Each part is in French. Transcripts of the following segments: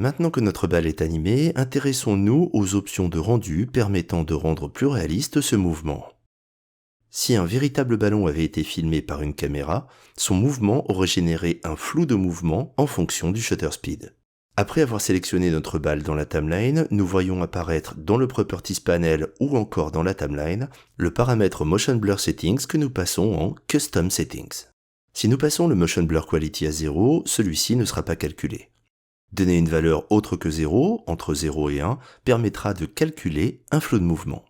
Maintenant que notre balle est animée, intéressons-nous aux options de rendu permettant de rendre plus réaliste ce mouvement. Si un véritable ballon avait été filmé par une caméra, son mouvement aurait généré un flou de mouvement en fonction du shutter speed. Après avoir sélectionné notre balle dans la timeline, nous voyons apparaître dans le Properties Panel ou encore dans la timeline le paramètre Motion Blur Settings que nous passons en Custom Settings. Si nous passons le Motion Blur Quality à 0, celui-ci ne sera pas calculé. Donner une valeur autre que 0, entre 0 et 1, permettra de calculer un flou de mouvement.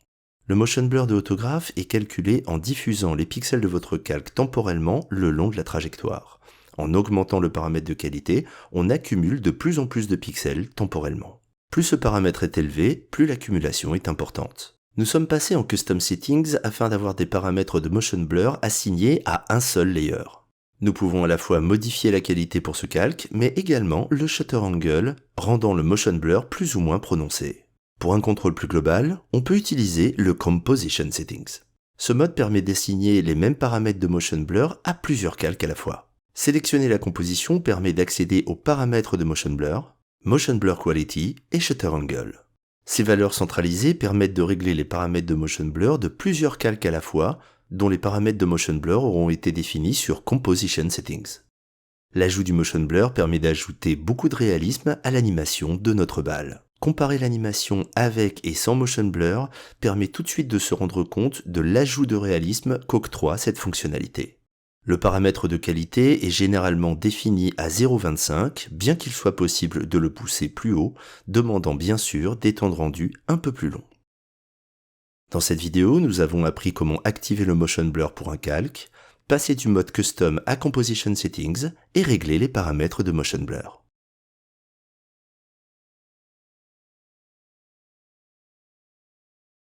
Le motion blur de Autograph est calculé en diffusant les pixels de votre calque temporellement le long de la trajectoire. En augmentant le paramètre de qualité, on accumule de plus en plus de pixels temporellement. Plus ce paramètre est élevé, plus l'accumulation est importante. Nous sommes passés en Custom Settings afin d'avoir des paramètres de motion blur assignés à un seul layer. Nous pouvons à la fois modifier la qualité pour ce calque, mais également le shutter angle, rendant le motion blur plus ou moins prononcé. Pour un contrôle plus global, on peut utiliser le Composition Settings. Ce mode permet d'assigner les mêmes paramètres de motion blur à plusieurs calques à la fois. Sélectionner la composition permet d'accéder aux paramètres de motion blur quality et shutter angle. Ces valeurs centralisées permettent de régler les paramètres de motion blur de plusieurs calques à la fois, dont les paramètres de motion blur auront été définis sur Composition Settings. L'ajout du motion blur permet d'ajouter beaucoup de réalisme à l'animation de notre balle. Comparer l'animation avec et sans motion blur permet tout de suite de se rendre compte de l'ajout de réalisme qu'octroie cette fonctionnalité. Le paramètre de qualité est généralement défini à 0,25, bien qu'il soit possible de le pousser plus haut, demandant bien sûr des temps de rendu un peu plus longs. Dans cette vidéo, nous avons appris comment activer le motion blur pour un calque, passer du mode custom à Composition Settings et régler les paramètres de motion blur.